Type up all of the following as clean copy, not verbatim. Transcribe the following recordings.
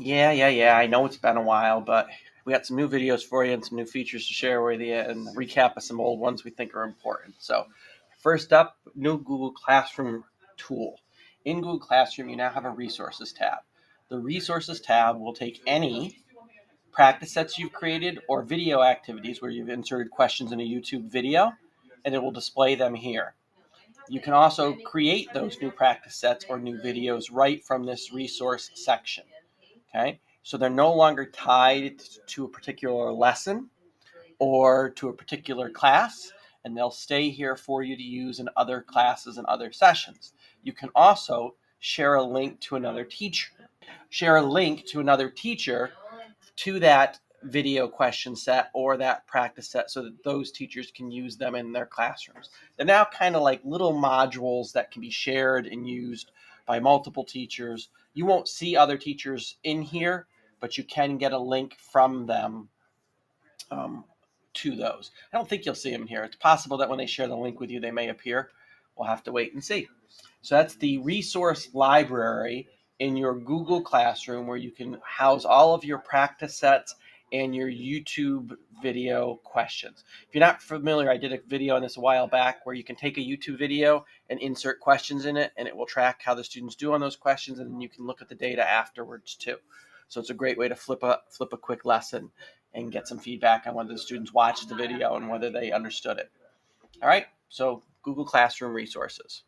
Yeah. I know it's been a while, but we got some new videos for you and some new features to share with you and a recap of some old ones we think are important. So, first up, new Google Classroom tool. In Google Classroom, you now have a resources tab. The resources tab will take any practice sets you've created or video activities where you've inserted questions in a YouTube video, and it will display them here. You can also create those new practice sets or new videos right from this resource section. Okay, so they're no longer tied to a particular lesson or to a particular class, and they'll stay here for you to use in other classes and other sessions. You can also share a link to another teacher. Share a link to another teacher to that video question set or that practice set so that those teachers can use them in their classrooms. They're now kind of like little modules that can be shared and used by multiple teachers. You won't see other teachers in here, but you can get a link from them to those. I don't think you'll see them here. It's possible that when they share the link with you, they may appear. We'll have to wait and see. So that's the resource library in your Google Classroom where you can house all of your practice sets and your YouTube video questions. If you're not familiar, I did a video on this a while back where you can take a YouTube video and insert questions in it, and it will track how the students do on those questions, and then you can look at the data afterwards too. So it's a great way to flip a quick lesson and get some feedback on whether the students watched the video and whether they understood it. All right, so Google Classroom resources.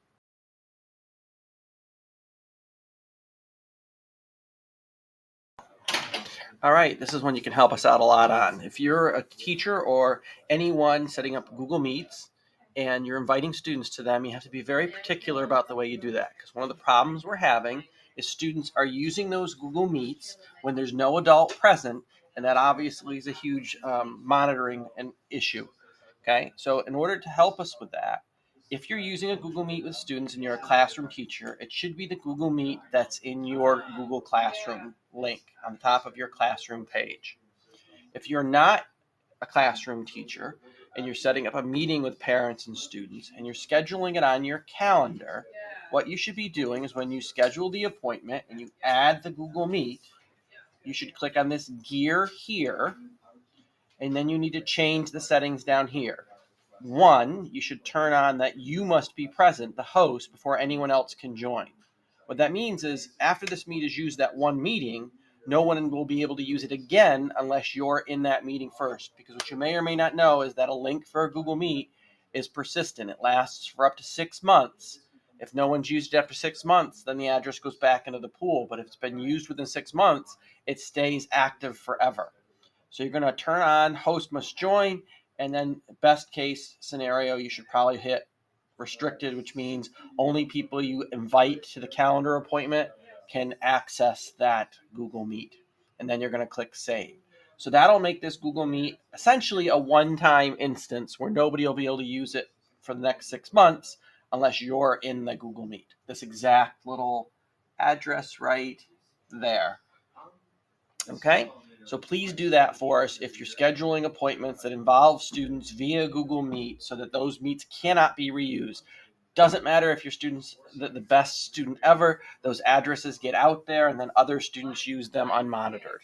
All right, this is one you can help us out a lot on. If you're a teacher or anyone setting up Google Meets and you're inviting students to them, you have to be very particular about the way you do that, because one of the problems we're having is students are using those Google Meets when there's no adult present, and that obviously is a huge monitoring and issue. Okay, so in order to help us with that, if you're using a Google Meet with students and you're a classroom teacher, it should be the Google Meet that's in your Google Classroom link on the top of your classroom page. If you're not a classroom teacher and you're setting up a meeting with parents and students and you're scheduling it on your calendar, what you should be doing is when you schedule the appointment and you add the Google Meet, you should click on this gear here, and then you need to change the settings down here. One, you should turn on that you must be present, the host, before anyone else can join. What that means is after this meet is used at one meeting, no one will be able to use it again unless you're in that meeting first. Because what you may or may not know is that a link for a Google Meet is persistent. It lasts for up to 6 months. If no one's used it after 6 months, then the address goes back into the pool. But if it's been used within 6 months, it stays active forever. So you're going to turn on host must join, and then best case scenario, you should probably hit restricted, which means only people you invite to the calendar appointment can access that Google Meet. And then you're going to click save. So that'll make this Google Meet essentially a one-time instance where nobody will be able to use it for the next 6 months unless you're in the Google Meet. This exact little address right there. Okay? So please do that for us if you're scheduling appointments that involve students via Google Meet so that those meets cannot be reused. Doesn't matter if your student's the best student ever, those addresses get out there and then other students use them unmonitored.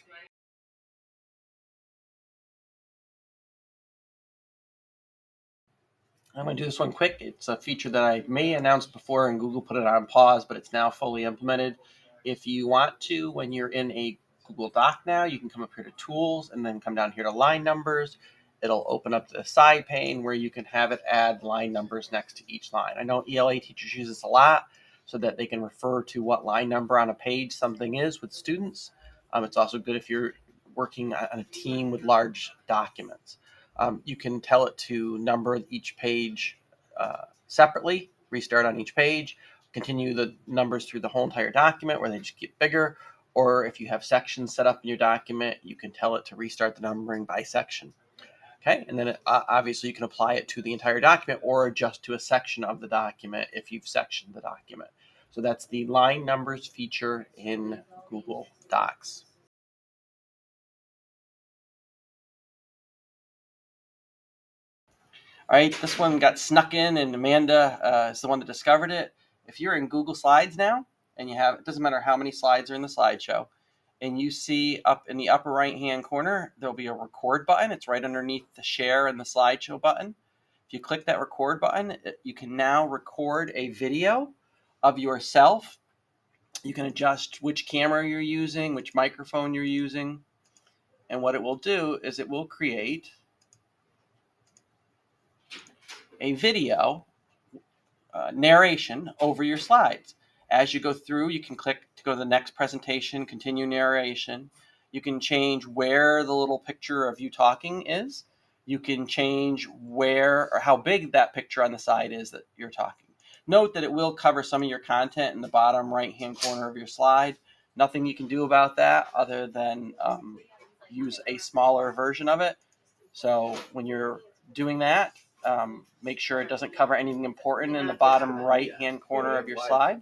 I'm going to do this one quick. It's a feature that I may announce before and Google put it on pause, but it's now fully implemented. If you want to, when you're in a Google Doc now, you can come up here to Tools and then come down here to Line Numbers. It'll open up the side pane where you can have it add line numbers next to each line. I know ELA teachers use this a lot so that they can refer to what line number on a page something is with students. It's also good if you're working on a team with large documents. You can tell it to number each page separately, restart on each page, continue the numbers through the whole entire document where they just get bigger. Or if you have sections set up in your document, you can tell it to restart the numbering by section. Okay, and then obviously you can apply it to the entire document or just to a section of the document if you've sectioned the document. So that's the line numbers feature in Google Docs. All right, this one got snuck in, and Amanda is the one that discovered it. If you're in Google Slides now, and you have, it doesn't matter how many slides are in the slideshow, and you see up in the upper right hand corner, there'll be a record button. It's right underneath the share and the slideshow button. If you click that record button, you can now record a video of yourself. You can adjust which camera you're using, which microphone you're using. And what it will do is it will create a video narration over your slides. As you go through, you can click to go to the next presentation, continue narration. You can change where the little picture of you talking is. You can change where or how big that picture on the side is that you're talking. Note that it will cover some of your content in the bottom right-hand corner of your slide. Nothing you can do about that other than use a smaller version of it. So when you're doing that, make sure it doesn't cover anything important in the bottom right-hand corner of your slide.